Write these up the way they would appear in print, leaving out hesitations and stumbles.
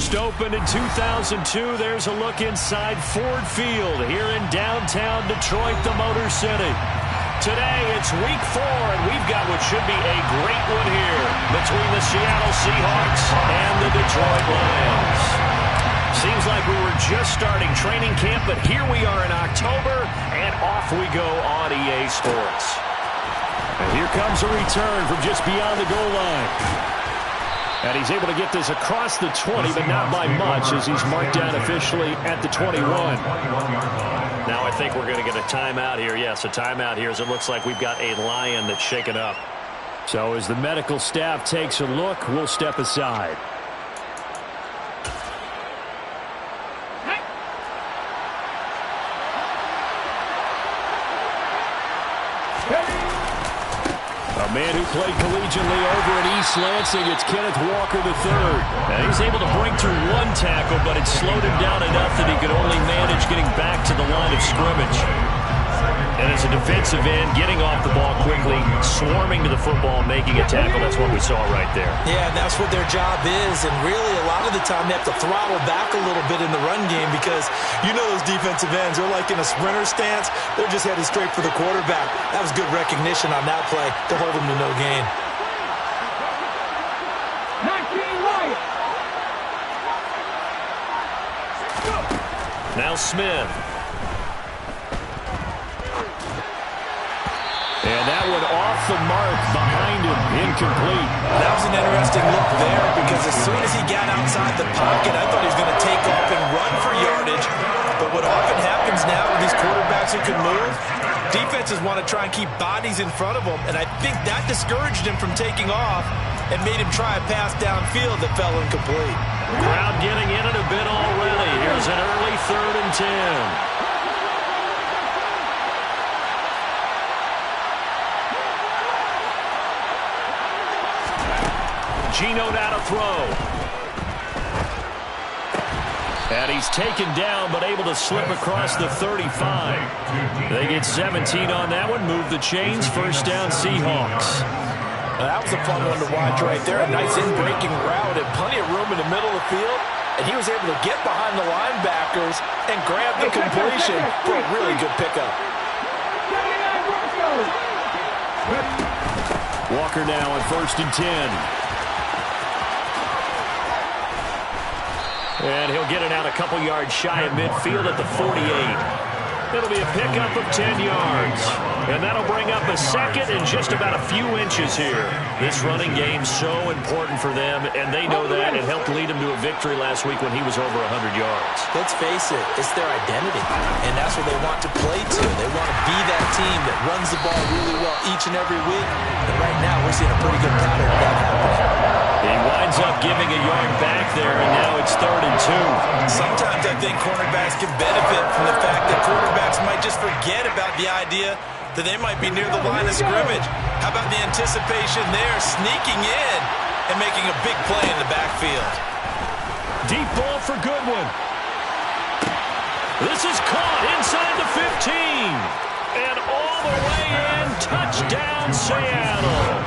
first opened in 2002. There's a look inside Ford Field here in downtown Detroit, the Motor City. Today, it's week 4, and we've got what should be a great one here between the Seattle Seahawks and the Detroit Lions. Seems like we were just starting training camp, but here we are in October, and off we go on EA Sports. And here comes a return from just beyond the goal line. And he's able to get this across the 20, but not by much, as he's marked down officially at the 21. Now I think we're going to get a timeout here. Yes, a timeout here, as it looks like we've got a Lion that's shaken up. So as the medical staff takes a look, we'll step aside. A man who played collegiately over at East Lansing, it's Kenneth Walker III. Now he's able to break through one tackle, but it slowed him down enough that he could only manage getting back to the line of scrimmage. And as a defensive end, getting off the ball quickly, swarming to the football, making a tackle, that's what we saw right there. Yeah, that's what their job is, and really a lot of the time they have to throttle back a little bit in the run game because you know those defensive ends, they're like in a sprinter stance, they're just headed straight for the quarterback. That was good recognition on that play to hold them to no gain. Now Smith. And that one off the mark behind him, incomplete. That was an interesting look there because as soon as he got outside the pocket, I thought he was going to take off and run for yardage. But what often happens now with these quarterbacks who can move, defenses want to try and keep bodies in front of them, and I think that discouraged him from taking off and made him try a pass downfield that fell incomplete. Crowd getting in it a bit already. Here's an early 3rd and 10. Geno down to throw. And he's taken down, but able to slip across the 35. They get 17 on that one. Move the chains. First down, Seahawks. That was a fun one to watch right there. A nice in-breaking route and plenty of room in the middle of the field. And he was able to get behind the linebackers and grab the completion for a really good pickup. Walker now on 1st and 10. And he'll get it out a couple yards shy of midfield at the 48. It'll be a pickup of 10 yards. And that'll bring up a second and just about a few inches here. This running game's so important for them, and they know that. It helped lead him to a victory last week when he was over 100 yards. Let's face it, it's their identity, and that's what they want to play to. They want to be that team that runs the ball really well each and every week. And right now, we're seeing a pretty good pattern of that happening. He winds up giving a yard back there, and now it's 3rd and 2. Sometimes I think cornerbacks can benefit from the fact that quarterbacks might just forget about the idea that they might be near the line of scrimmage. How about the anticipation there, sneaking in and making a big play in the backfield. Deep ball for Goodwin. This is caught inside the 15. And all the way in, touchdown Seattle.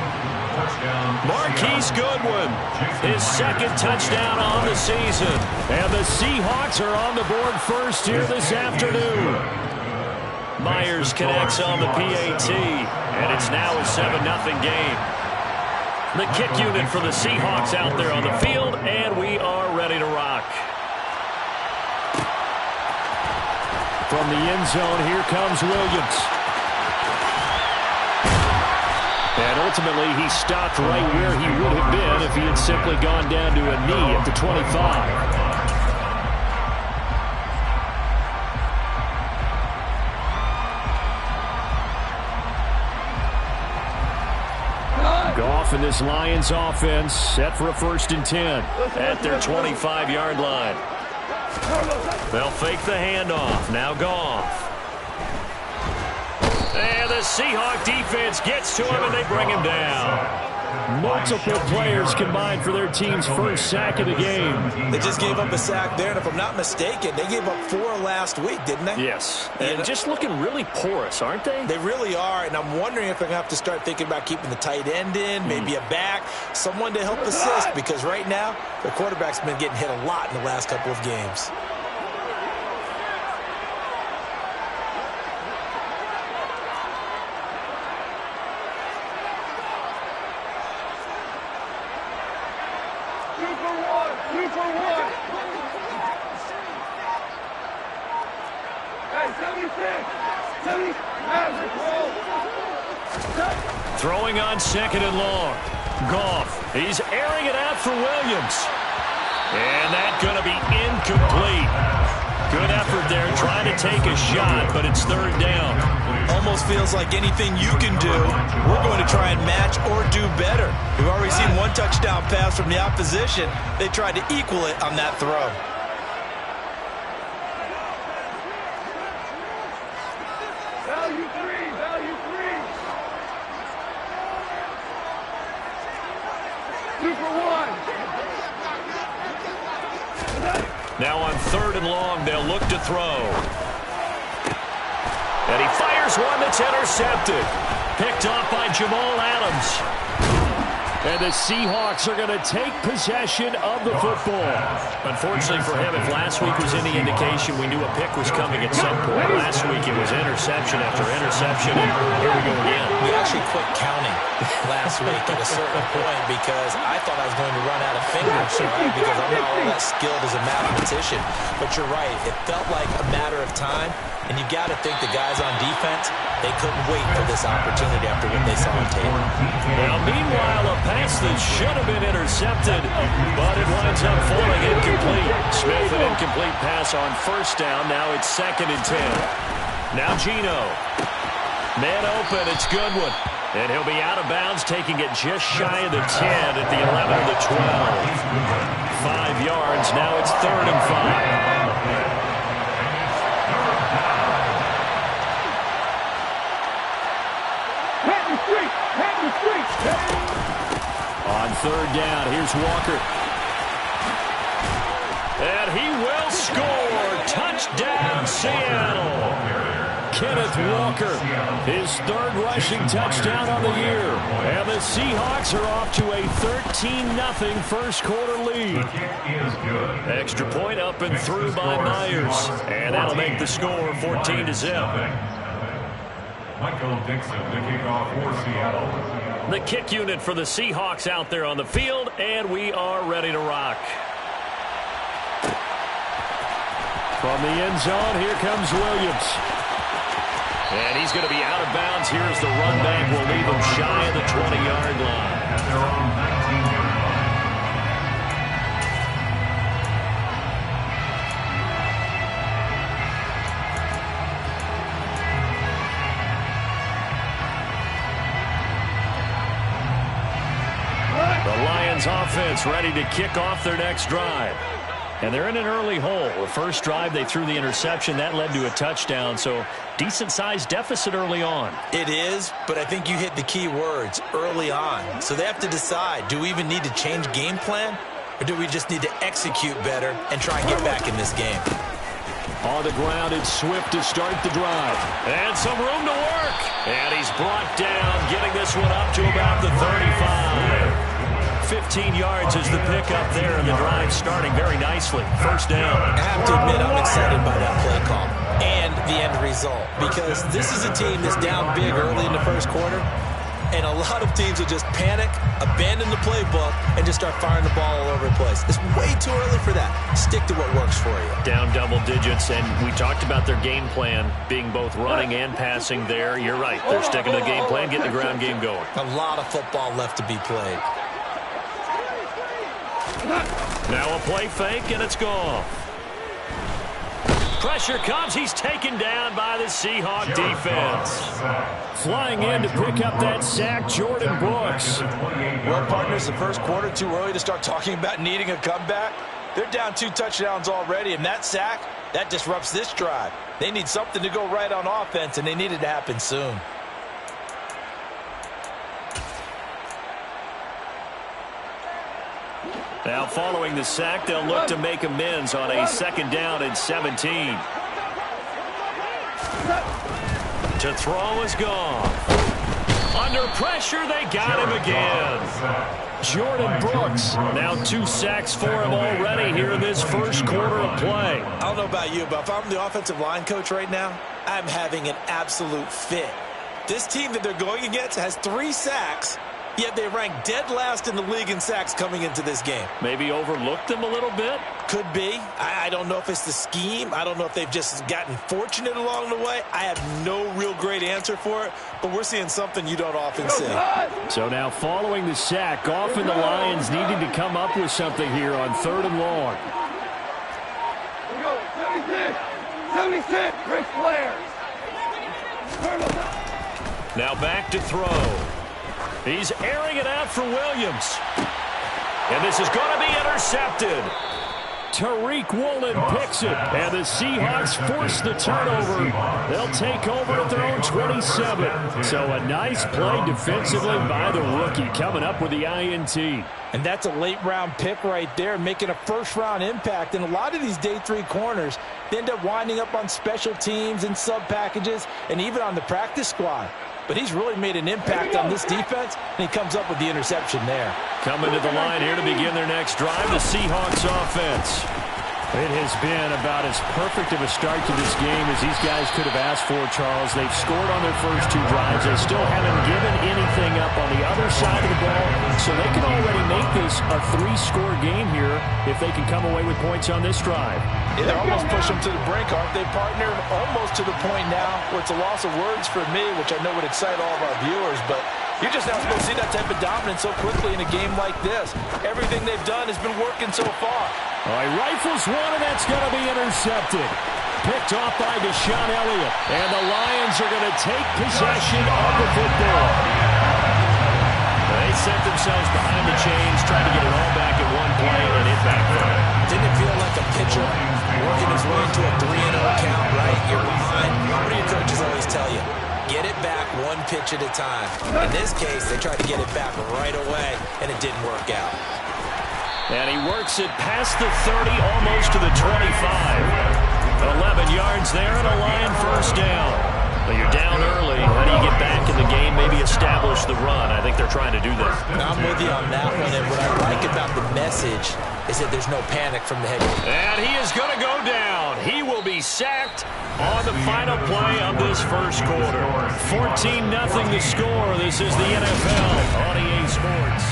Marquise Goodwin, his 2nd touchdown on the season. And the Seahawks are on the board first here this afternoon. Myers connects on the PAT, and it's now a 7-0 game. The kick unit for the Seahawks out there on the field, and we are ready to rock. From the end zone, here comes Williams. And ultimately, he stopped right where he would have been if he had simply gone down to a knee at the 25. Goff and this Lions offense set for a 1st and 10 at their 25-yard line. They'll fake the handoff. Now Goff. And the Seahawk defense gets to him, and they bring him down. Multiple players combined for their team's first sack of the game. They just gave up a sack there, and if I'm not mistaken, they gave up 4 last week, didn't they? Yes. And just looking really porous, aren't they? They really are, and I'm wondering if they're going to have to start thinking about keeping the tight end in, maybe a back, someone to help assist, because right now, their quarterback's been getting hit a lot in the last couple of games. Throwing on 2nd and long. Goff. He's airing it out for Williams. And that's going to be incomplete. Good effort there trying to take a shot, but it's 3rd down. Almost feels like anything you can do, we're going to try and match or do better. We've already seen 1 touchdown pass from the opposition. They tried to equal it on that throw. Now on 3rd and long, they'll look to throw. And he fires one that's intercepted. Picked off by Jamal Adams. And the Seahawks are going to take possession of the football. Unfortunately for him, if last week was any indication, we knew a pick was coming at some point. Last week it was interception after interception, and here we go again. We actually quit counting last week at a certain point because I thought I was going to run out of fingers, right? Because I'm not all that skilled as a mathematician. But you're right. It felt like a matter of time, and you got to think the guys on defense, they couldn't wait for this opportunity after what they saw on tape. Now, meanwhile, a pass that should have been intercepted, but it winds up falling incomplete. Smith, an incomplete pass on 1st down. Now it's 2nd and 10. Now Geno. Man open. It's Goodwin. And he'll be out of bounds, taking it just shy of the 10 at the 11 of the 12. 5 yards. Now it's 3rd and 5. On 3rd down, here's Walker. And he will score. Touchdown, Seattle. Kenneth Walker, his 3rd rushing touchdown on the year. And the Seahawks are off to a 13-0 first quarter lead. Extra point up and through by Myers. And that'll make the score 14-0. Michael Dixon, the kickoff for Seattle. The kick unit for the Seahawks out there on the field, and we are ready to rock. From the end zone, here comes Williams. And he's going to be out of bounds. Here's the run back. Will leave him shy of the 20-yard line. At their own 19-yard line. The Lions offense ready to kick off their next drive. And they're in an early hole. The first drive, they threw the interception. That led to a touchdown, so decent-sized deficit early on. It is, but I think you hit the key words, early on. So they have to decide, do we even need to change game plan, or do we just need to execute better and try and get back in this game? On the ground, it's Swift to start the drive. And some room to work. And he's brought down, getting this one up to about the 35. 15 yards is the pickup there, and the drive starting very nicely. First down. I have to admit, I'm excited by that play call and the end result, because this is a team that's down big early in the first quarter, and a lot of teams will just panic, abandon the playbook, and just start firing the ball all over the place. It's way too early for that. Stick to what works for you. Down double digits, and we talked about their game plan being both running and passing there. You're right. They're sticking to the game plan, getting the ground game going. A lot of football left to be played. Now a play fake, and it's gone. Pressure comes. He's taken down by the Seahawk defense. Flying in to pick up that sack, Jordan Brooks. Well, partners, the first quarter, too early to start talking about needing a comeback. They're down 2 touchdowns already, and that sack, that disrupts this drive. They need something to go right on offense, and they need it to happen soon. Now following the sack, they'll look to make amends on a 2nd down and 17. To throw is gone. Under pressure, they got him again. Jordan Brooks, now 2 sacks for him already here in this first quarter of play. I don't know about you, but if I'm the offensive line coach right now, I'm having an absolute fit. This team that they're going against has 3 sacks, yet they rank dead last in the league in sacks coming into this game. Maybe overlooked them a little bit? Could be. I don't know if it's the scheme. I don't know if they've just gotten fortunate along the way. I have no real great answer for it, but we're seeing something you don't often see. So now following the sack, often the Lions needing to come up with something here on 3rd and long. 76, Ric Flair. Now back to throw. He's airing it out for Williams. And this is going to be intercepted. Tariq Woolen picks it, and the Seahawks force the turnover. They'll take over at their own 27. So a nice play defensively by the rookie, coming up with the INT. And that's a late-round pick right there, making a first-round impact. And a lot of these day 3 corners, they end up winding up on special teams and sub-packages and even on the practice squad. But he's really made an impact on this defense, and he comes up with the interception there. Coming to the line here to begin their next drive, the Seahawks offense. It has been about as perfect of a start to this game as these guys could have asked for, Charles. They've scored on their first 2 drives. They still haven't given anything up on the other side of the ball, so they can already make this a 3-score game here if they can come away with points on this drive. Yeah, they're almost pushing them to the brink, aren't they, partner? Almost to the point now where it's a loss of words for me, which I know would excite all of our viewers, but you're just not supposed to see that type of dominance so quickly in a game like this. Everything they've done has been working so far. All right, rifles one, and that's going to be intercepted. Picked off by Deshaun Elliott, and the Lions are going to take possession of the football. They set themselves behind the chains, trying to get it all back in one play, and it backfired. Didn't it feel like a pitcher working his way into a 3-0 count, right? You're behind. What do your coaches always tell you? Get it back 1 pitch at a time. In this case, they tried to get it back right away, and it didn't work out. And he works it past the 30, almost to the 25. 11 yards there, and a Lion first down. But you're down early. How do you get back in the game, maybe establish the run? I think they're trying to do that. I'm with you on that one, and what I like about the message is that there's no panic from the head coach. And he is going to go down. He will be sacked on the final play of this first quarter. 14-0 the score. This is the NFL on EA Sports.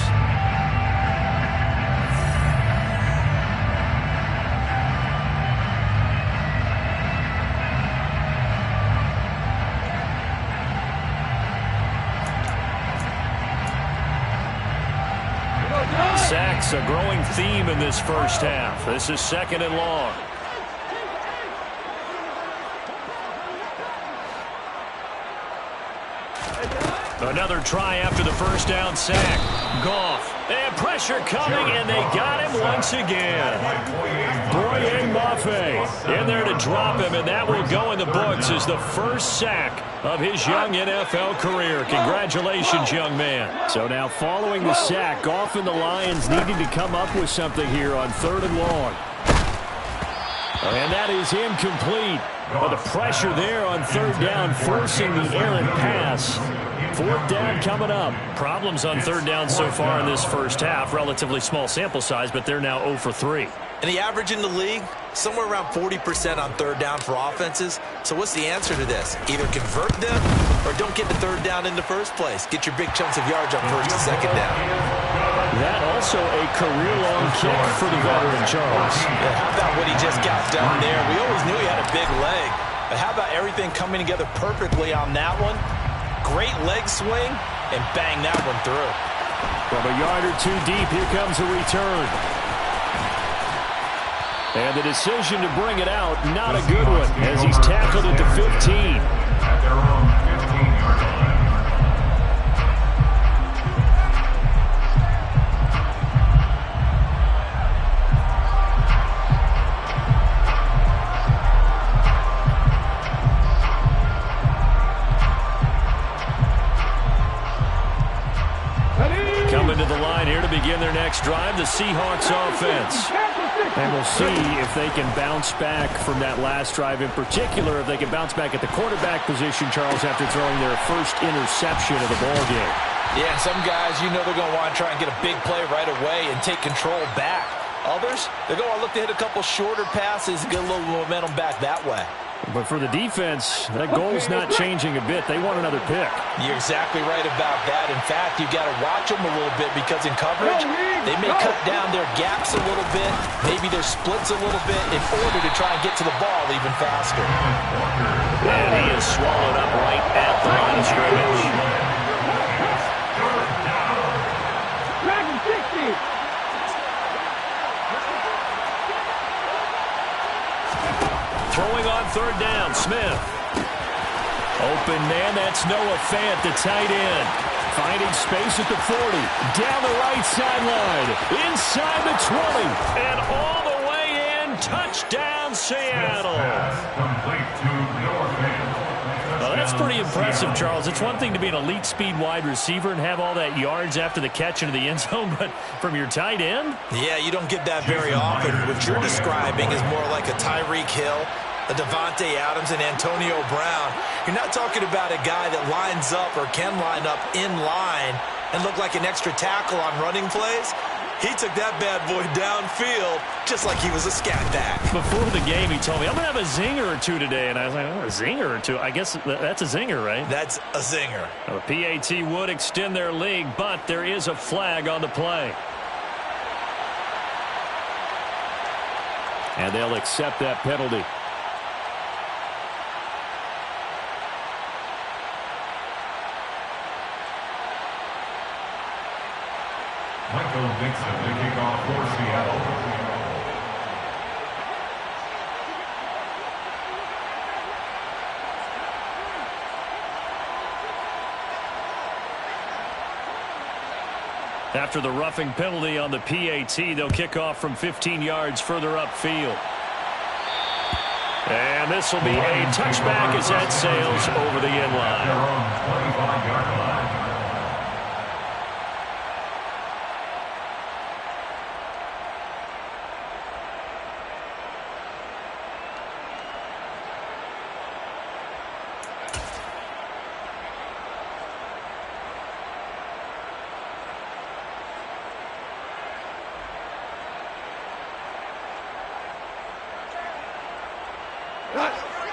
Sacks, a growing theme in this first half. This is 2nd and long. Another try after the first down sack. Goff. And pressure coming, and they got him once again. Boye Mafe in there to drop him, and that will go in the books as the first sack of his young NFL career. Congratulations, young man. So now following the sack, Goff and the Lions needing to come up with something here on 3rd and long. And that is incomplete. But the pressure there on 3rd down, forcing the errant pass. 4th down coming up. Problems on 3rd down so far in this first half. Relatively small sample size, but they're now 0 for 3. And the average in the league, somewhere around 40% on 3rd down for offenses. So what's the answer to this? Either convert them or don't get the 3rd down in the first place. Get your big chunks of yards on 1st and 2nd down. That also a career-long kick for the veteran, Charles. Yeah, how about what he just got done there? We always knew he had a big leg. But how about everything coming together perfectly on that one? Great leg swing, and bang that one through. From a yard or 2 deep, here comes a return. And the decision to bring it out, not a good one, as he's tackled at the 15. At their own 15-yard line. Coming to the line here to begin their next drive, drive the Seahawks offense. And we'll see if they can bounce back from that last drive, in particular if they can bounce back at the quarterback position, Charles, after throwing their first interception of the ballgame. Yeah, some guys, you know they're going to want to try and get a big play right away and take control back. Others, they're going to look to hit a couple shorter passes and get a little momentum back that way. But for the defense, that goal's not changing a bit. They want another pick. You're exactly right about that. In fact, you've got to watch them a little bit because in coverage, they may cut down their gaps a little bit, maybe their splits a little bit in order to try and get to the ball even faster. And he is swallowed up right at the line of scrimmage. Dragon 60. Throwing on third down, Smith. Open man, that's Noah Fant, the tight end. Finding space at the 40. Down the right sideline. Inside the 20. And all the way in. Touchdown, Seattle. Complete to Noah Fant. Well, that's pretty impressive, Charles. It's one thing to be an elite speed wide receiver and have all that yards after the catch into the end zone, but from your tight end? Yeah, you don't get that very often. What you're describing is more like a Tyreek Hill, a Devontae Adams, and Antonio Brown. You're not talking about a guy that lines up or can line up in line and look like an extra tackle on running plays. He took that bad boy downfield just like he was a scat back. Before the game, he told me, I'm going to have a zinger or two today. And I was like, oh, a zinger or two? I guess that's a zinger, right? That's a zinger. Well, the PAT would extend their lead, but there is a flag on the play. And they'll accept that penalty. Michael Dixon, the kickoff for Seattle. After the roughing penalty on the PAT, they'll kick off from 15 yards further upfield. And this will be a touchback as that sails over the end line. Their own 25-yard line.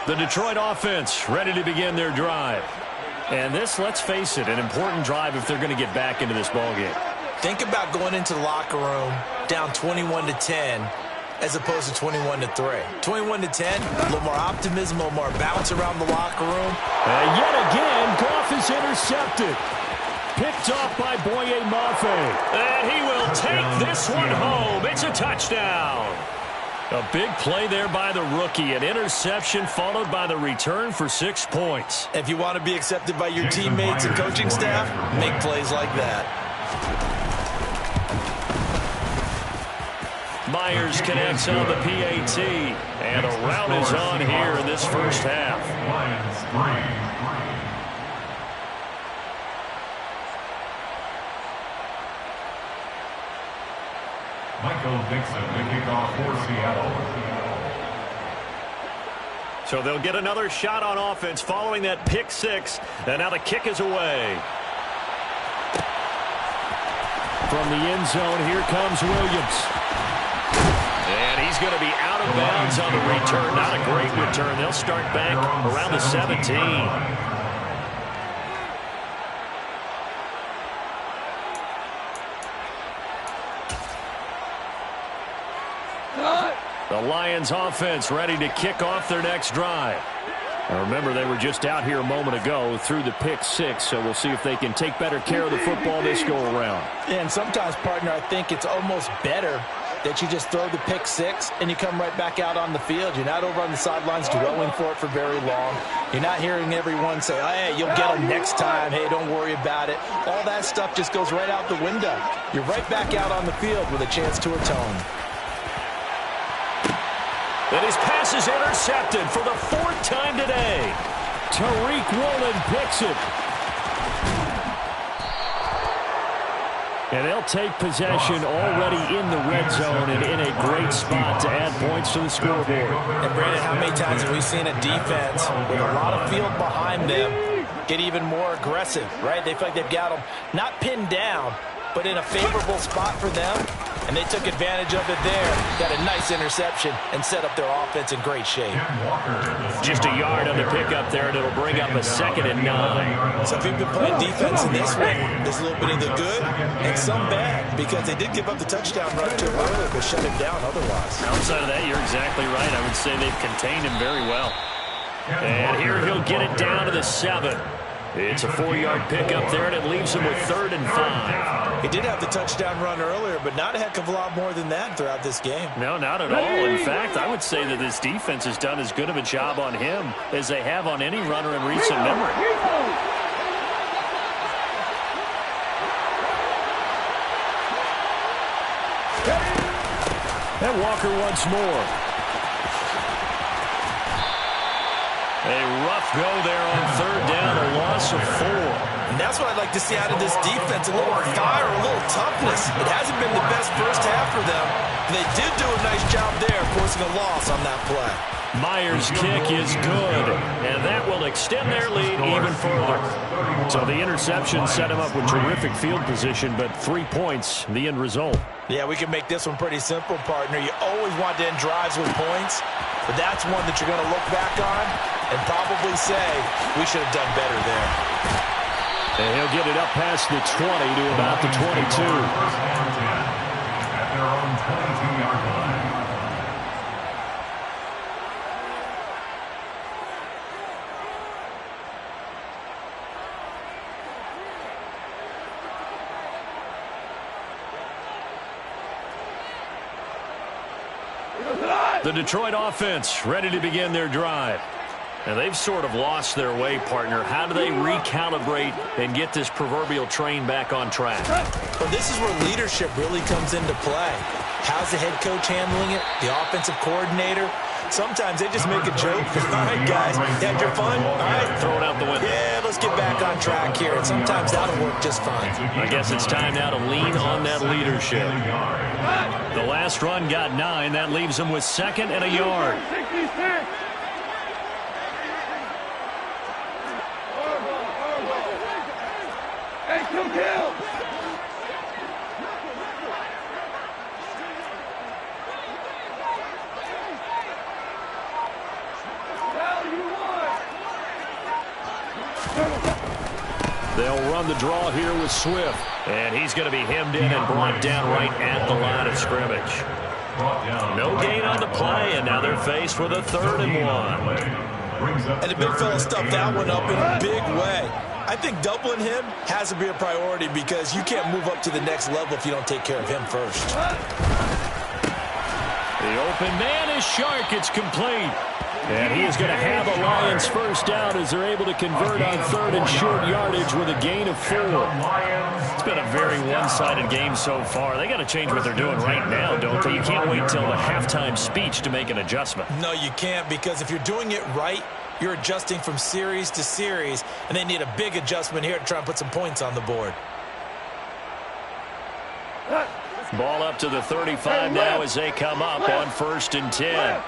The Detroit offense ready to begin their drive. And this, let's face it, an important drive if they're going to get back into this ballgame. Think about going into the locker room down 21-10 as opposed to 21-3. 21-10, a little more optimism, a little more bounce around the locker room. And yet again, Goff is intercepted. Picked off by Boye Mafe. And he will take this one home. It's a touchdown. A big play there by the rookie. An interception followed by the return for 6 points. If you want to be accepted by your teammates and coaching staff, make plays like that. Myers connects on the PAT. And a rout is on here in this first half. Lions 3. Michael Dixon, the kickoff for Seattle. So they'll get another shot on offense following that pick six. And now the kick is away. From the end zone, here comes Williams. And he's going to be out of bounds on the return. Not a great return. They'll start back around the 17. The Lions offense ready to kick off their next drive. Now remember, they were just out here a moment ago through the pick six, so we'll see if they can take better care of the football this go around. And sometimes, partner, I think it's almost better that you just throw the pick six and you come right back out on the field. You're not over on the sidelines dwelling for it for very long. You're not hearing everyone say, oh, hey, you'll get them next time. Hey, don't worry about it. All that stuff just goes right out the window. You're right back out on the field with a chance to atone. And his pass is intercepted for the 4th time today. Tariq Woolen picks it. And they'll take possession already in the red zone and in a great spot to add points to the scoreboard. And Brandon, how many times have we seen a defense with a lot of field behind them get even more aggressive, right? They feel like they've got them not pinned down, but in a favorable spot for them, and they took advantage of it there. Got a nice interception and set up their offense in great shape. Just a yard on the pickup there, and it'll bring up a 2nd and 9. So if you've been playing defense in this one, there's a little bit of the good and some bad, because they did give up the touchdown run to him earlier, but shut him down otherwise. Outside of that, you're exactly right. I would say they've contained him very well. And here he'll get it down to the 7. It's a 4-yard pickup there, and it leaves him with 3rd and 5. He did have the touchdown run earlier, but not a heck of a lot more than that throughout this game. No, not at all. In fact, I would say that this defense has done as good of a job on him as they have on any runner in recent memory. And Walker once more. A rough go there on 3rd down, a loss of 4. And that's what I'd like to see out of this defense, a little fire, a little toughness. It hasn't been the best first half for them. They did do a nice job there, forcing a loss on that play. Myers' kick is good, and that will extend their lead even further. So the interception set him up with terrific field position, but 3 points, the end result. Yeah, we can make this one pretty simple, partner. You always want to end drives with points, but that's one that you're going to look back on and probably say, we should have done better there. And he'll get it up past the 20 to about the 22. At their own 22-yard line. The Detroit offense ready to begin their drive. And they've sort of lost their way, partner. How do they recalibrate and get this proverbial train back on track? Well, this is where leadership really comes into play. How's the head coach handling it? The offensive coordinator? Sometimes they just make a joke. All right, guys, you had your fun? All right, Throw it out the window. yeah, let's get back on track here. And sometimes that'll work just fine. I guess it's time now to lean on that leadership. The last run got 9. That leaves him with 2nd and a yard. 66. Hey, kill. They'll run the draw here with Swift. And he's going to be hemmed in and brought down right at the line of scrimmage. No gain on the play, and now they're faced with a 3rd and 1. And the big fella stuffed that one up in a big way. I think doubling him has to be a priority because you can't move up to the next level if you don't take care of him first. The open man is Shark. It's complete. And he is going to have a Lions first down as they're able to convert on 3rd and short yardage with a gain of 4. It's been a very one-sided game so far. They got to change what they're doing right now, don't they? You can't wait till the halftime speech to make an adjustment. No, you can't, because if you're doing it right, you're adjusting from series to series, and they need a big adjustment here to try and put some points on the board. Ball up to the 35 now as they come up on 1st and 10.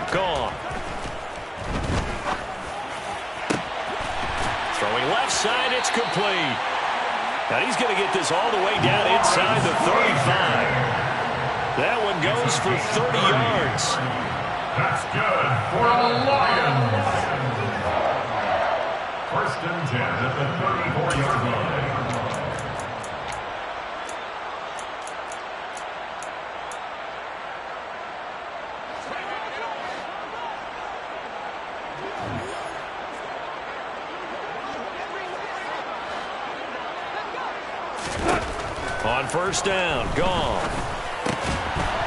Gone. Throwing left side, it's complete. Now he's going to get this all the way down inside the 35. That one goes for 30 yards. That's good for the Lions. 1st and 10 at the 34-yard line. On 1st down, gone.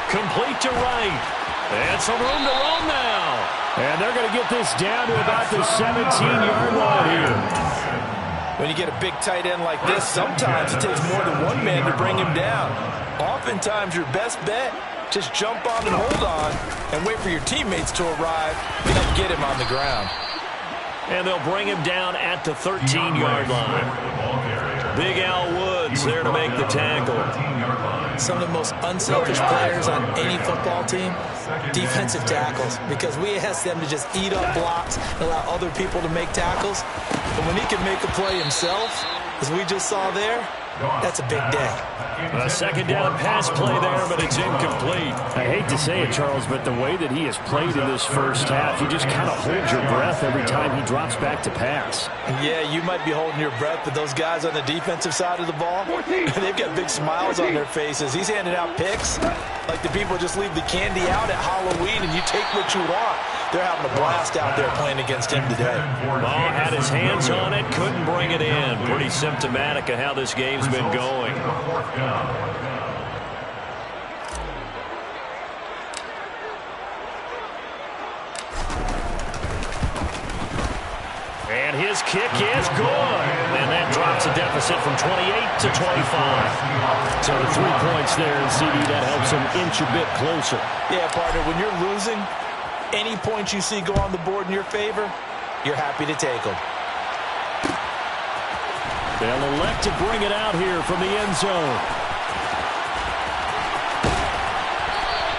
Complete to right. And some room to roam now. And they're going to get this down to about the 17-yard line here. When you get a big tight end like this, sometimes it takes more than one man to bring him down. Oftentimes, your best bet, just jump on and hold on and wait for your teammates to arrive and help get him on the ground. And they'll bring him down at the 13-yard line. Big Al Woods there to make the tackle. Some of the most unselfish players on any football team, defensive tackles, because we ask them to just eat up blocks and allow other people to make tackles. But when he can make a play himself, as we just saw there, that's a big day. A second down pass play there, but it's incomplete. I hate to say it, Charles, but the way that he has played in this first half, you just kind of hold your breath every time he drops back to pass. Yeah, you might be holding your breath, but those guys on the defensive side of the ball, they've got big smiles on their faces. He's handing out picks like the people just leave the candy out at Halloween and you take what you want. They're having a blast out there playing against him today. Ball had his hands on it, couldn't bring it in. Pretty symptomatic of how this game's been going. And his kick is good. And that drops a deficit from 28 to 25. So the 3 points there, and CD, that helps him inch a bit closer. Yeah, partner, when you're losing, any points you see go on the board in your favor, you're happy to take them. They'll elect to bring it out here from the end zone.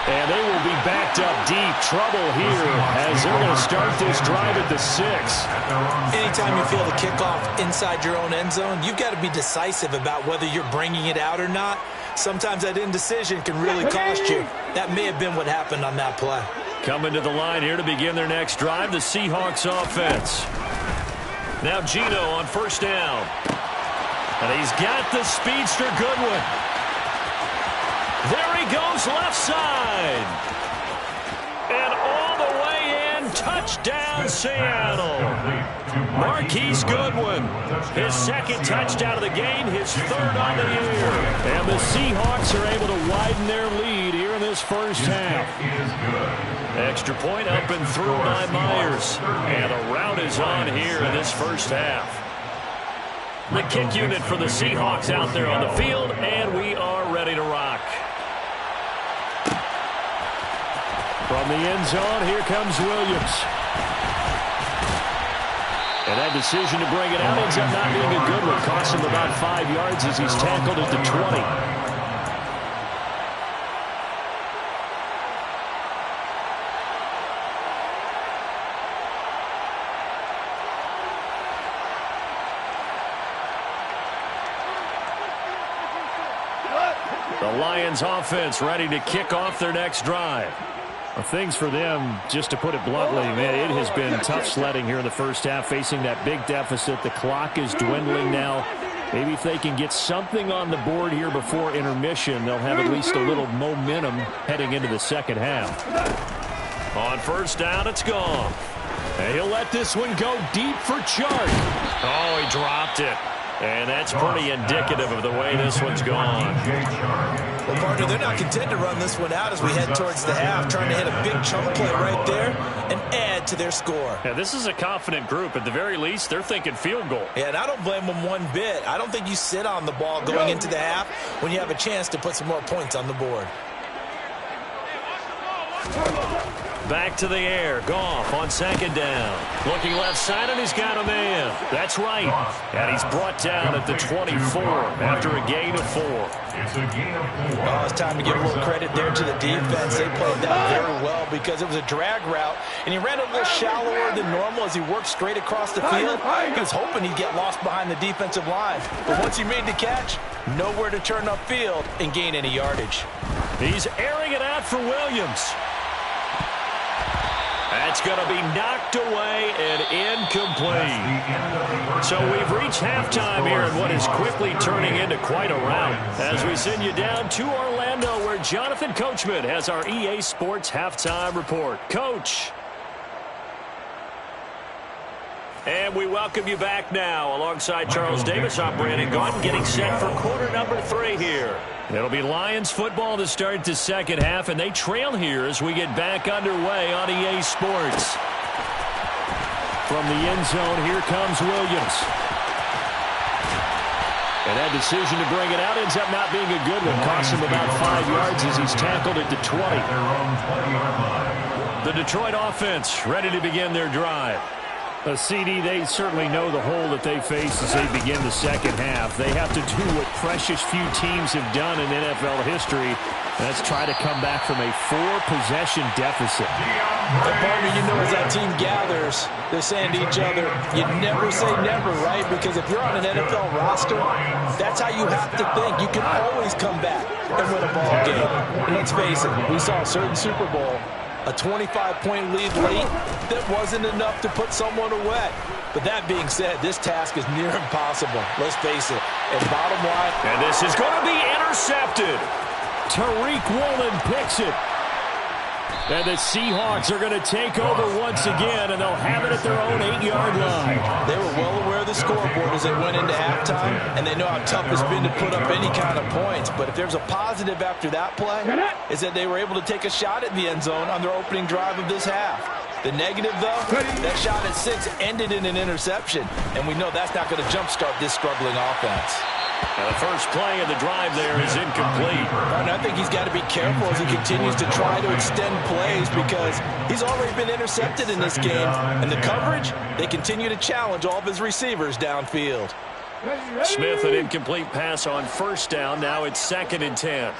And they will be backed up deep. Trouble here as they're going to start this drive at the 6. Anytime you feel the kickoff inside your own end zone, you've got to be decisive about whether you're bringing it out or not. Sometimes that indecision can really cost you. That may have been what happened on that play. Coming to the line here to begin their next drive, the Seahawks offense. Now Gino on first down. And he's got the speedster Goodwin. There he goes left side. And all the way in, touchdown Seattle. Marquise Goodwin, his second touchdown of the game, his third on the year. And the Seahawks are able to widen their lead here in this first half. Extra point up and through by Myers. And a rout is on here in this first half. The kick unit for the Seahawks out there on the field, and we are ready to rock. From the end zone, here comes Williams. And that decision to bring it out ends up not being a good one. Costs him about 5 yards as he's tackled at the 20. The Lions offense ready to kick off their next drive. Well, things for them, just to put it bluntly, man, it has been tough sledding here in the first half, facing that big deficit. The clock is dwindling now. Maybe if they can get something on the board here before intermission, they'll have at least a little momentum heading into the second half. On first down, it's gone. And he'll let this one go deep for Chark. Oh, he dropped it. And that's pretty indicative of the way this one's gone. Well, partner, they're not content to run this one out as we head towards the half, trying to hit a big chunk play right there and add to their score. Yeah, this is a confident group. At the very least, they're thinking field goal. Yeah, and I don't blame them one bit. I don't think you sit on the ball going into the half when you have a chance to put some more points on the board. Back to the air. Goff on second down. Looking left side, and he's got a man. That's right. And he's brought down at the 24 after a gain of 4. Oh, it's time to give a little credit there to the defense. They played that very well because it was a drag route, and he ran a little shallower than normal as he worked straight across the field. He was hoping he'd get lost behind the defensive line. But once he made the catch, nowhere to turn upfield and gain any yardage. He's airing it out for Williams. That's going to be knocked away and incomplete. So we've reached halftime here in what is quickly turning into quite a rout as we send you down to Orlando where Jonathan Coachman has our EA Sports halftime report. Coach. And we welcome you back now. Alongside Charles Davis, I'm Brandon Gaudin getting set for quarter number 3 here. It'll be Lions football to start the second half, and they trail here as we get back underway on EA Sports. From the end zone, here comes Williams. And that decision to bring it out ends up not being a good one. Costs him about 5 yards as he's tackled at the 20. The Detroit offense ready to begin their drive. CD, they certainly know the hole that they face as they begin the second half. They have to do what precious few teams have done in NFL history. That's try to come back from a 4-possession deficit. And partner, you know, as that team gathers, they're saying to each other, you never say never, right? Because if you're on an NFL roster, that's how you have to think. You can always come back and win a ball game. And let's face it, we saw a certain Super Bowl, a 25-point lead late that wasn't enough to put someone away. But that being said, this task is near impossible. Let's face it. And bottom line... And this is going to be intercepted. Tariq Woolen picks it. And the Seahawks are going to take over once again, and they'll have it at their own 8-yard line. They were well aware of the scoreboard as they went into halftime, and they know how tough it's been to put up any kind of points. But if there's a positive after that play, is that they were able to take a shot at the end zone on their opening drive of this half. The negative, though, that shot at 6 ended in an interception, and we know that's not going to jumpstart this struggling offense. Now the first play of the drive there is incomplete. And I think he's got to be careful as he continues to try to extend plays because he's already been intercepted in this game. And the coverage, they continue to challenge all of his receivers downfield. Smith, an incomplete pass on first down. Now it's 2nd and 10.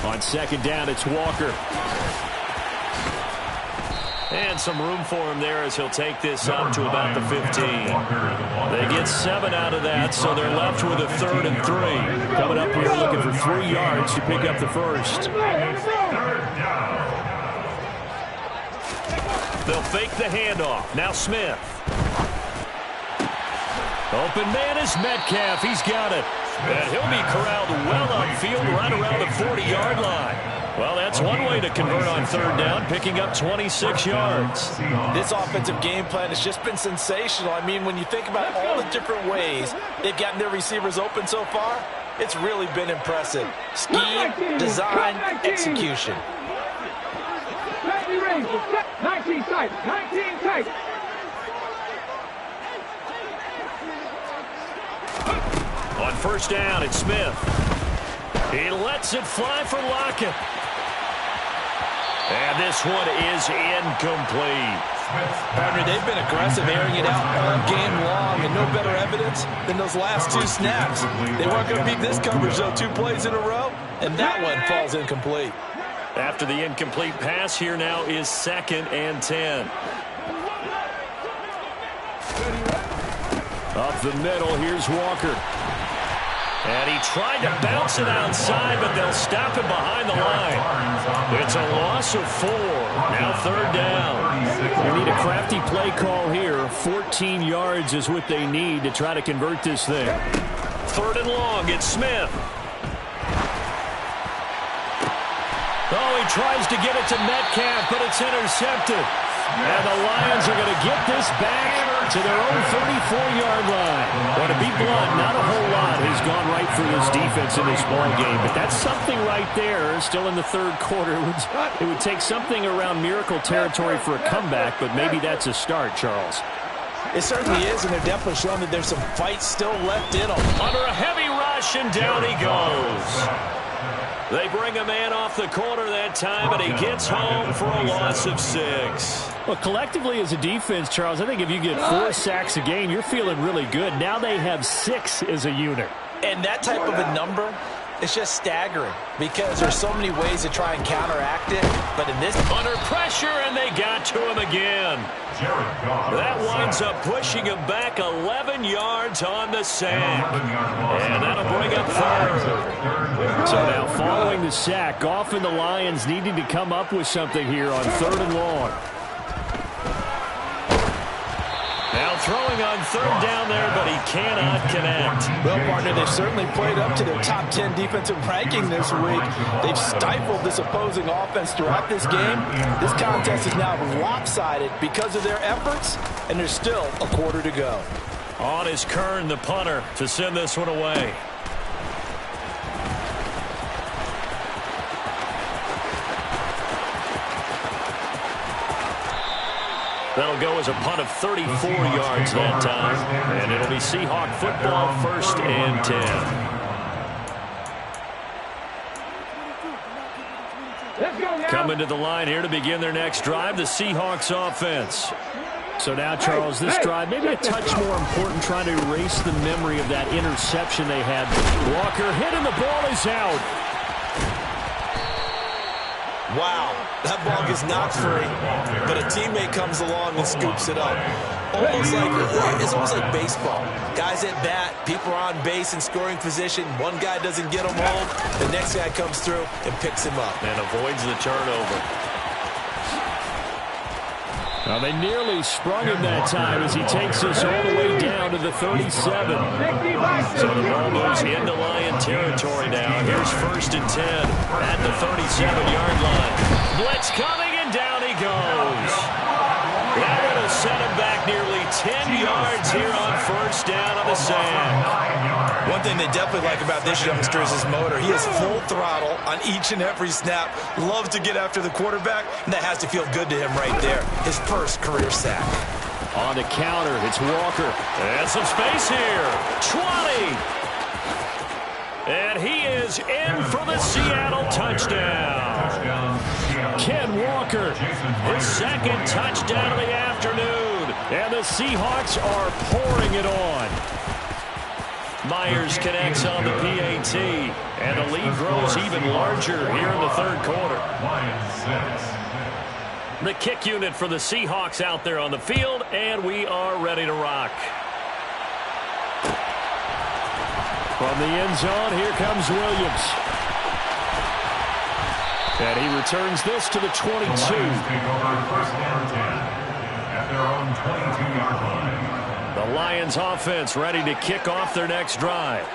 On second down, it's Walker. And some room for him there as he'll take this up to about the 15. They get 7 out of that, so they're left with a 3rd and 3. Coming up here looking for 3 yards to pick up the first. They'll fake the handoff. Now Smith. Open man is Metcalf. He's got it. And he'll be corralled well upfield right around the 40-yard line. Well, that's one way to convert on 3rd down, picking up 26 yards. This offensive game plan has just been sensational. I mean, when you think about all the different ways they've gotten their receivers open so far, it's really been impressive. Scheme, design, execution. 19 tight, 19 tight. On first down, it's Smith. He lets it fly for Lockett. And this one is incomplete. Partner, they've been aggressive, airing it out all game long, and no better evidence than those last 2 snaps. They weren't going to beat this coverage, though, 2 plays in a row, and that one falls incomplete. After the incomplete pass, here now is 2nd and 10. Up the middle, here's Walker. And he tried to bounce it outside, but they'll stop him behind the line. It's a loss of 4. Now 3rd down. They need a crafty play call here. 14 yards is what they need to try to convert this thing. 3rd and long, it's Smith. Oh, he tries to get it to Metcalf, but it's intercepted. And the Lions are going to get this back to their own 34-yard line. Well, to be blunt, not a whole lot has gone right for this defense in this ball game, but that's something right there. Still in the 3rd quarter. It would take something around miracle territory for a comeback, but maybe that's a start, Charles. It certainly is, and they're definitely showing that there's some fight still left in them. Under a heavy rush, and down he goes. They bring a man off the corner that time, and he gets home for a loss of 6. Well, collectively as a defense, Charles, I think if you get 4 sacks a game, you're feeling really good. Now they have 6 as a unit. And that type of a number, it's just staggering because there's so many ways to try and counteract it. But in this... Under pressure, and they got to him again. That winds up pushing him back 11 yards on the sack. And that'll bring up 3rd. So now following the sack, often the Lions needing to come up with something here on 3rd and long. Now throwing on 3rd down there, but he cannot connect. Well, partner, they've certainly played up to their top 10 defensive ranking this week. They've stifled this opposing offense throughout this game. This contest is now lopsided because of their efforts, and there's still a quarter to go. On is Kern, the punter, to send this one away. That'll go as a punt of 34 yards that time. And it'll be Seahawk football, 1st and 10. Let's go now. Coming to the line here to begin their next drive, the Seahawks offense. So now, Charles, this drive maybe a touch more important, trying to erase the memory of that interception they had. Walker hit and the ball is out. Wow, that ball gets knocked free, but a teammate comes along and scoops it up. It's almost like baseball. Guys at bat, people are on base in scoring position. One guy doesn't get him home. The next guy comes through and picks him up. And avoids the turnover. Well, they nearly sprung him that time as he takes us all the way down to the 37. So the ball moves into Lion territory now. Here's 1st and 10 at the 37-yard line. Blitz coming, and down he goes. That would have set him back nearly 10 yards here on 1st down on the sack. One thing they definitely like about this youngster is his motor. He is full throttle on each and every snap. Loves to get after the quarterback, and that has to feel good to him right there. His first career sack. On the counter, it's Walker. And some space here. 20. And he is in for the Seattle touchdown. Ken Walker, his 2nd touchdown of the afternoon. And the Seahawks are pouring it on. Myers connects on the PAT. And the lead grows even larger here in the 3rd quarter. The kick unit for the Seahawks out there on the field, and we are ready to rock. From the end zone, here comes Williams. And he returns this to the 22. The Lions take over 1st and 10 at their own 22-yard line. The Lions offense ready to kick off their next drive.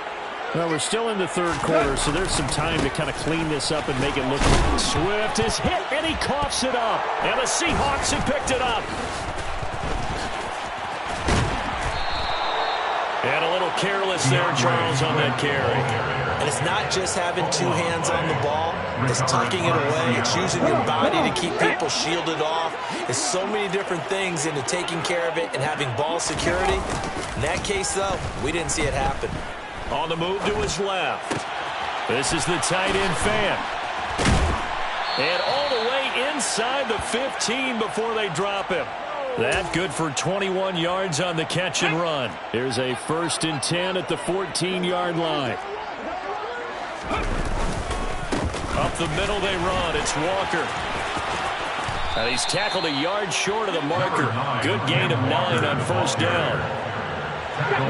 Well, we're still in the 3rd quarter, so there's some time to kind of clean this up and make it look. Swift is hit, and he coughs it up. And the Seahawks have picked it up. And a little careless there, Charles, on that carry. And it's not just having 2 hands on the ball. It's tucking it away. It's using your body to keep people shielded off. It's so many different things into taking care of it and having ball security. In that case, though, we didn't see it happen. On the move to his left. This is the tight end fan. And all the way inside the 15 before they drop him. That good for 21 yards on the catch and run. Here's a 1st and 10 at the 14-yard line. Up the middle they run. It's Walker. And he's tackled a yard short of the marker. Good gain of 9 on 1st down.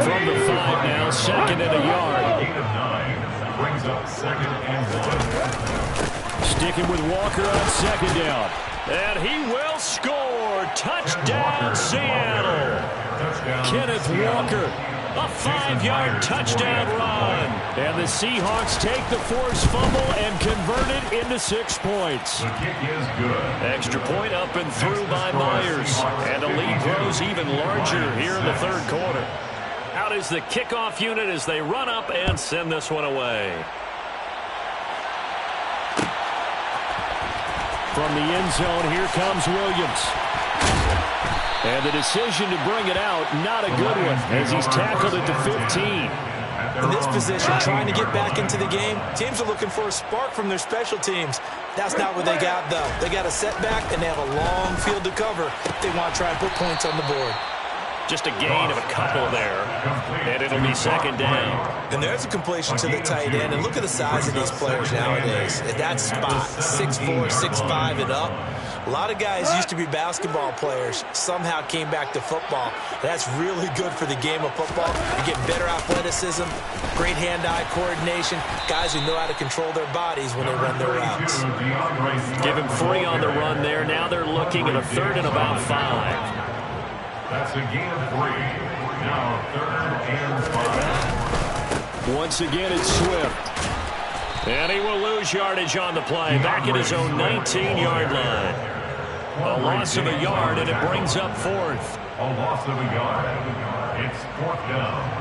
From the 5 now, 2nd and a yard. Gain of 9 brings up 2nd and 1. Sticking with Walker on 2nd down. And he will score. Touchdown, Seattle. Kenneth Walker, a 5-yard touchdown run. And the Seahawks take the forced fumble and convert it into 6 points. The kick is good. Extra point up and through by Myers. And the lead grows even larger here in the 3rd quarter. Out is the kickoff unit as they run up and send this one away. From the end zone, here comes Williams. And the decision to bring it out, not a good one, as he's tackled at the 15. In this position, trying to get back into the game, teams are looking for a spark from their special teams. That's not what they got, though. They got a setback, and they have a long field to cover. They want to try and put points on the board. Just a gain of a couple there, and it'll be 2nd down. And there's a completion to the tight end. And look at the size of these players nowadays. At that spot, 6'4", 6'5", and up. A lot of guys used to be basketball players, somehow came back to football. That's really good for the game of football. You get better athleticism, great hand-eye coordination, guys who know how to control their bodies when they run their routes. Give him 3 on the run there. Now they're looking at a 3rd and about 5. That's a gain of 3. Now 3rd and 5. Once again, it's Swift. And he will lose yardage on the play. Back at his own 19-yard line. A loss of a yard, and it brings up 4th. A loss of a yard. It's 4th down.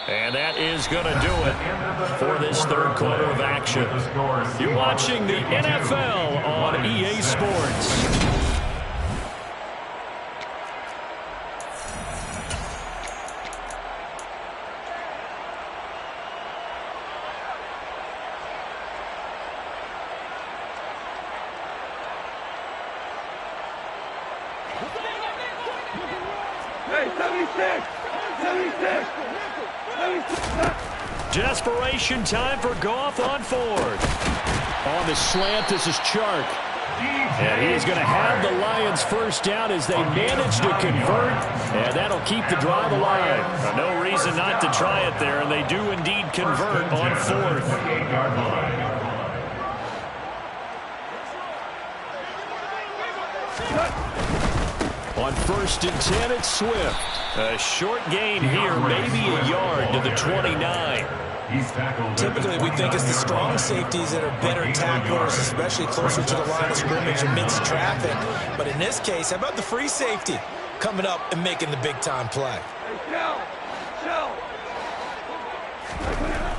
And that is going to do it for this 3rd quarter of action. You're watching the NFL on EA Sports. 76. 76. 76. Desperation time for Goff on fourth. On the slant, this is Chark. And he's going to have the Lions first down as they manage to convert. And that'll keep the drive alive. No reason not to try it there, and they do indeed convert on fourth. On 1st and 10, it's Swift. A short gain here, maybe a yard to the 29. Typically, we think it's the strong safeties that are better tacklers, especially closer to the line of scrimmage amidst traffic. But in this case, how about the free safety coming up and making the big-time play?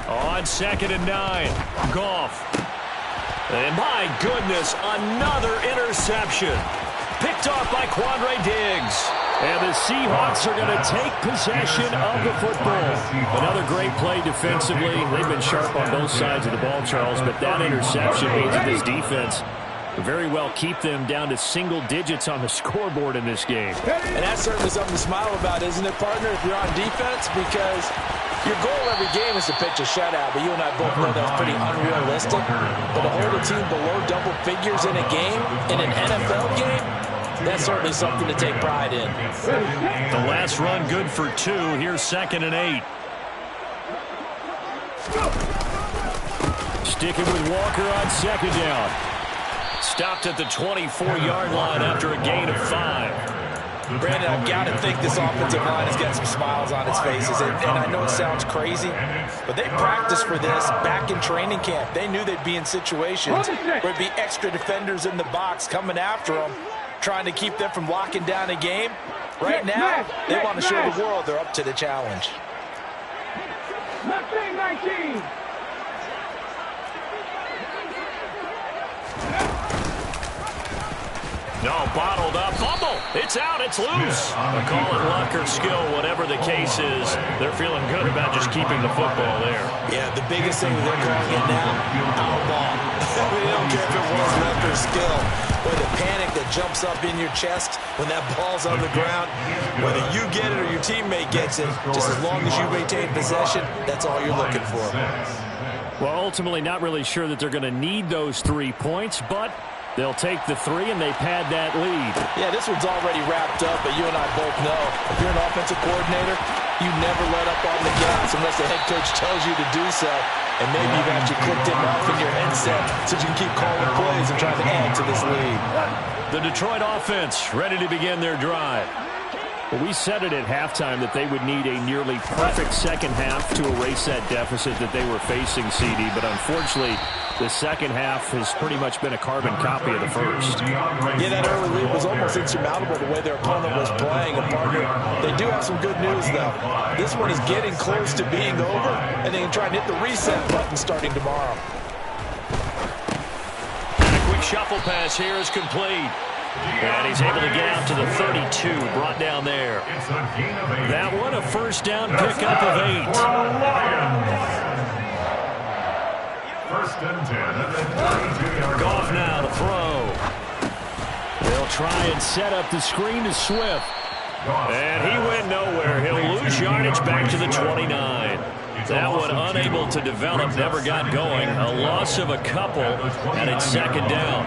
On 2nd and 9, Goff. And my goodness, another interception. Picked off by Quandre Diggs. And the Seahawks are going to take possession of the football. Another great play defensively. They've been sharp on both sides of the ball, Charles, but that interception means that this defense will very well keep them down to single digits on the scoreboard in this game. And that's certainly something to smile about, isn't it, partner, if you're on defense? Because your goal every game is to pitch a shutout, but you and I both know that's pretty unrealistic. But to hold a team below double figures in a game, in an NFL game, that's certainly something to take pride in. The last run good for 2. Here's 2nd and 8. Sticking with Walker on 2nd down. Stopped at the 24-yard line after a gain of 5. Brandon, I've got to think this offensive line has got some smiles on its faces. And I know it sounds crazy, but they practiced for this back in training camp. They knew they'd be in situations where it'd be extra defenders in the box coming after them, trying to keep them from locking down a game. Right now, they want to show the world they're up to the challenge. 19. No, bottled up. Fumble. It's out. It's loose. Call it luck or skill, whatever the case is. They're feeling good about just keeping the football there. Yeah, the biggest thing that they're calling it now, our ball. We don't care if it was luck or skill. Or the panic that jumps up in your chest when that ball's on the ground. Whether you get it or your teammate gets it, just as long as you maintain possession, that's all you're looking for. Well, ultimately not really sure that they're going to need those 3 points, but they'll take the 3 and they pad that lead. Yeah, this one's already wrapped up, but you and I both know if you're an offensive coordinator, you never let up on the gas unless the head coach tells you to do so. And maybe you've actually clicked it off in your headset so you can keep calling plays and trying to add to this lead. The Detroit offense ready to begin their drive. Well, we said it at halftime that they would need a nearly perfect second half to erase that deficit that they were facing, CD. But unfortunately, the second half has pretty much been a carbon copy of the first. Yeah, that early lead was almost insurmountable the way their opponent was playing. And partner, they do have some good news, though. This one is getting close to being over, and they can try and hit the reset button starting tomorrow. And a quick shuffle pass here is complete. And he's able to get out to the 32, brought down there. That one, a first down pickup of 8. First and 10 at the 32-yard line. Goff now to throw. They'll try and set up the screen to Swift. And he went nowhere. He'll lose yardage back to the 29. That one unable to develop, never got going. A loss of a couple, and it's 2nd down.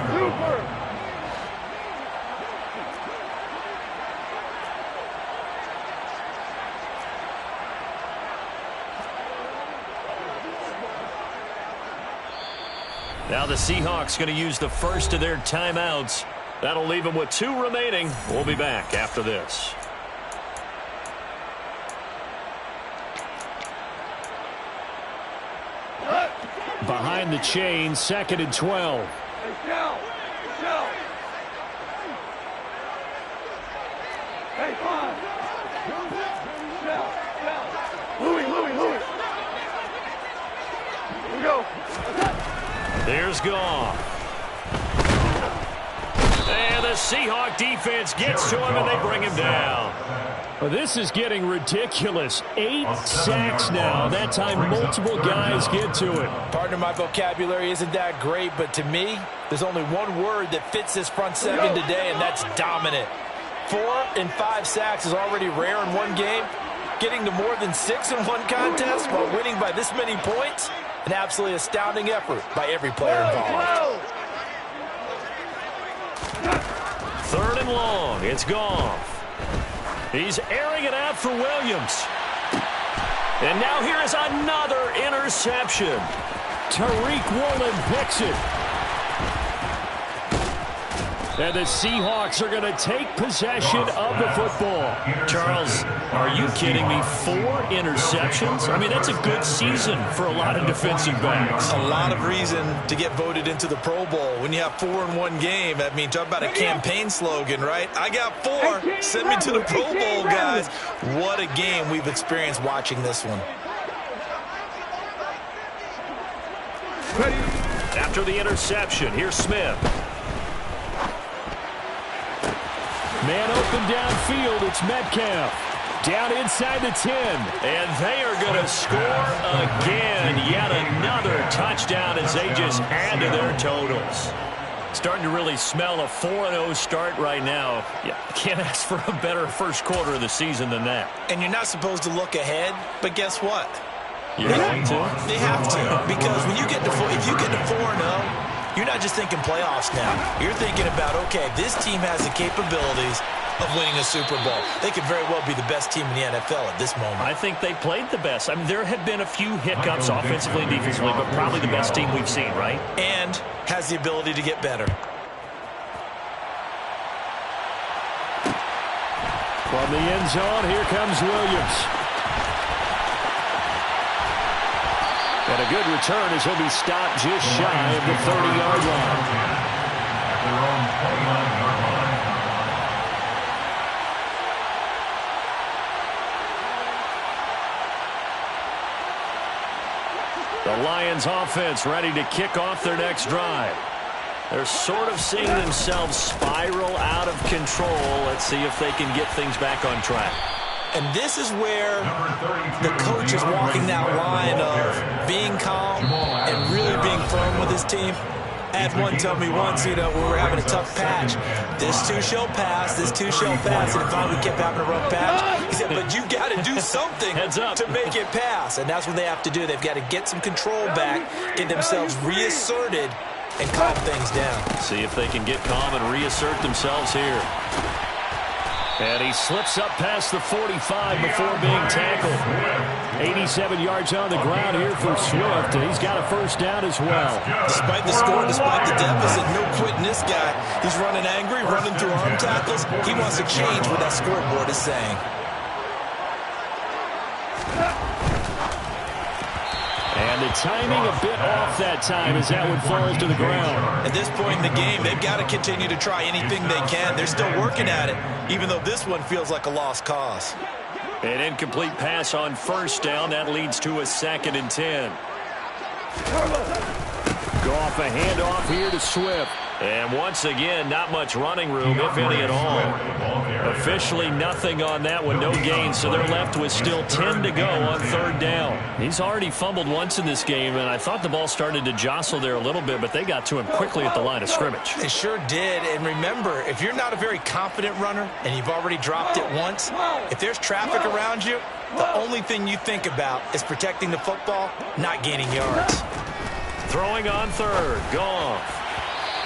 Now the Seahawks going to use the first of their timeouts. That'll leave them with 2 remaining. We'll be back after this. Behind the chain, 2nd and 12. Louis. Here we go. There's Goff. And the Seahawk defense gets to him, and they bring him down. Well, this is getting ridiculous. 8 sacks now. That time, multiple guys get to it. Partner, my vocabulary isn't that great, but to me, there's only one word that fits this front seven today, and that's dominant. 4 and 5 sacks is already rare in one game. Getting to more than 6 in one contest while winning by this many points, an absolutely astounding effort by every player involved. 3rd and long. It's Goff. He's airing it out for Williams. And now here is another interception. Tariq Woolen picks it. And the Seahawks are going to take possession of the football. Charles, are you kidding me? 4 interceptions? I mean, that's a good season for a lot of defensive backs. A lot of reason to get voted into the Pro Bowl. When you have 4 in one game, I mean, talk about a campaign slogan, right? I got 4. Send me to the Pro Bowl, guys. What a game we've experienced watching this one. After the interception, here's Smith. Man open downfield, it's Metcalf. Down inside the 10. And they are going to score again. Yet another touchdown as they just add to their totals. Starting to really smell a 4-0 start right now. Yeah, can't ask for a better first quarter of the season than that. And you're not supposed to look ahead, but guess what? You have to. They have to, because when you get to if you get to 4-0, you're not just thinking playoffs now. You're thinking about, okay, this team has the capabilities of winning a Super Bowl. They could very well be the best team in the NFL at this moment. I think they played the best. I mean, there have been a few hiccups offensively and defensively, but probably the best team we've seen, right? And has the ability to get better. From the end zone, here comes Williams. And a good return as he'll be stopped just shy of the 30-yard line. The Lions offense ready to kick off their next drive. They're sort of seeing themselves spiral out of control. Let's see if they can get things back on track. And this is where the coach is walking that line of being calm and really being firm with his team. I had one tell me once, you know, when we were having a tough patch, this too shall pass, this too shall pass. And finally we kept having a rough patch. He said, but you got to do something to make it pass. And that's what they have to do. They've got to get some control back, get themselves reasserted, and calm things down. See if they can get calm and reassert themselves here. And he slips up past the 45 before being tackled. 87 yards on the ground here for Swift, and he's got a first down as well. Despite the score, despite the deficit, no quitting this guy. He's running angry, running through arm tackles. He wants to change what that scoreboard is saying. And the timing a bit off that time as that one falls to the ground. At this point in the game, they've got to continue to try anything they can. They're still working at it, even though this one feels like a lost cause. An incomplete pass on first down. That leads to a 2nd and 10. Goff a handoff here to Swift. And once again, not much running room, if any at all. Officially nothing on that one, no gain, so they're left with still 10 to go on 3rd down. He's already fumbled once in this game, and I thought the ball started to jostle there a little bit, but they got to him quickly at the line of scrimmage. They sure did, and remember, if you're not a very confident runner and you've already dropped it once, if there's traffic around you, the only thing you think about is protecting the football, not gaining yards. Throwing on 3rd, Goff.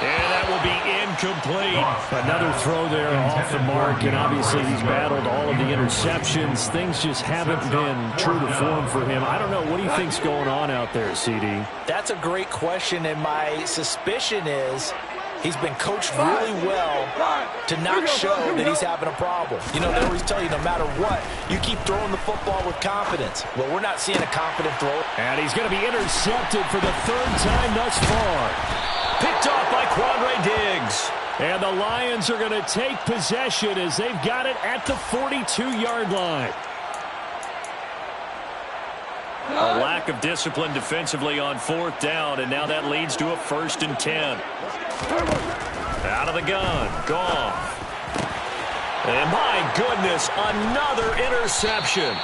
And that will be incomplete. Another throw there off the mark, and obviously he's battled all of the interceptions. Things just haven't been true to form for him. I don't know. What do you think's going on out there, CD? That's a great question, and my suspicion is he's been coached really well to not show that he's having a problem. You know, they always tell you no matter what, you keep throwing the football with confidence. Well, we're not seeing a confident throw. And he's going to be intercepted for the 3rd time thus far. Picked off by Quandre Diggs. And the Lions are going to take possession as they've got it at the 42-yard line. A lack of discipline defensively on 4th down, and now that leads to a 1st and 10. Out of the gun, Goff. And my goodness, another interception.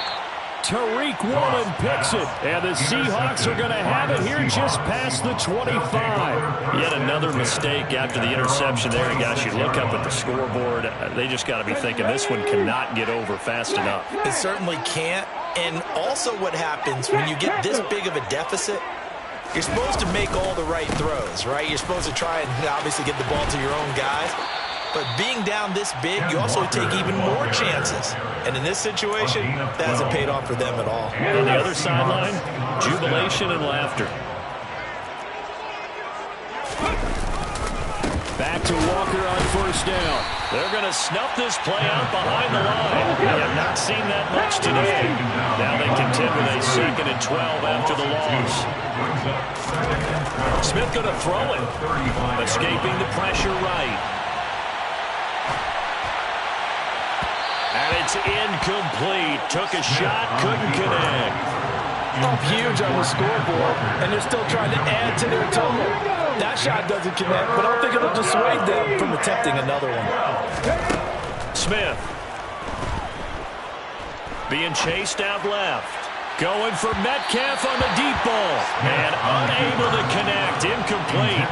Tariq Woolen picks it. And the Seahawks are going to have it here just past the 25. Yet another mistake after the interception there. And guys, you look up at the scoreboard, they just got to be thinking this one cannot get over fast enough. It certainly can't. And also what happens when you get this big of a deficit, you're supposed to make all the right throws, right? You're supposed to try and obviously get the ball to your own guys. But being down this big, you also take even more chances. And in this situation, that hasn't paid off for them at all. On the other sideline, jubilation and laughter. Back to Walker on first down. They're going to snuff this play out behind the line. We have not seen that much today. Now they contend with a 2nd and 12 after the loss. Smith going to throw it. Escaping the pressure right. And it's incomplete. Took a shot, couldn't connect. Up huge on the scoreboard, and they're still trying to add to their total. That shot doesn't connect, but I don't think it'll dissuade them from attempting another one. Smith. Being chased out left. Going for Metcalf on the deep ball. And unable to connect. Incomplete.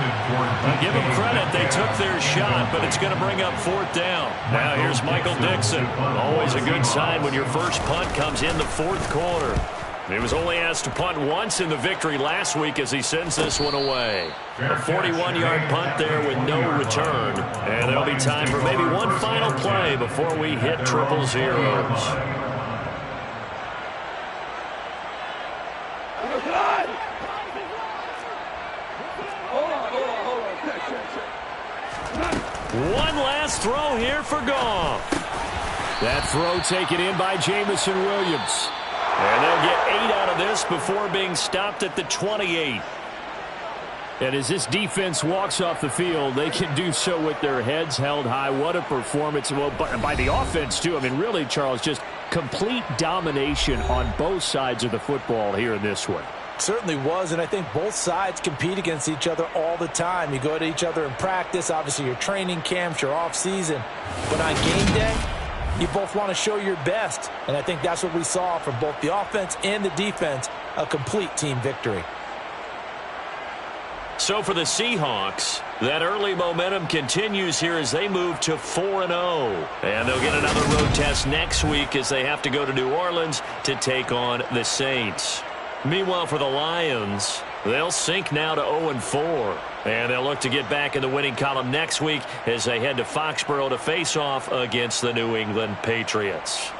Give them credit. They took their shot, but it's going to bring up 4th down. Now here's Michael Dixon. Always a good sign when your first punt comes in the 4th quarter. He was only asked to punt once in the victory last week as he sends this one away. A 41-yard punt there with no return. And there'll be time for maybe one final play before we hit 000. One last throw here for Goff. That throw taken in by Jamison Williams. And they'll get 8 out of this before being stopped at the 28. And as this defense walks off the field, they can do so with their heads held high. What a performance. Well, by the offense, too. I mean, really, Charles, just complete domination on both sides of the football here in this one. Certainly was, and I think both sides compete against each other all the time. You go to each other in practice, obviously your training camps, your off-season. But on game day, you both want to show your best, and I think that's what we saw from both the offense and the defense, a complete team victory. So for the Seahawks, that early momentum continues here as they move to 4-0. And they'll get another road test next week as they have to go to New Orleans to take on the Saints. Meanwhile, for the Lions, they'll sink now to 0-4. And they'll look to get back in the winning column next week as they head to Foxborough to face off against the New England Patriots.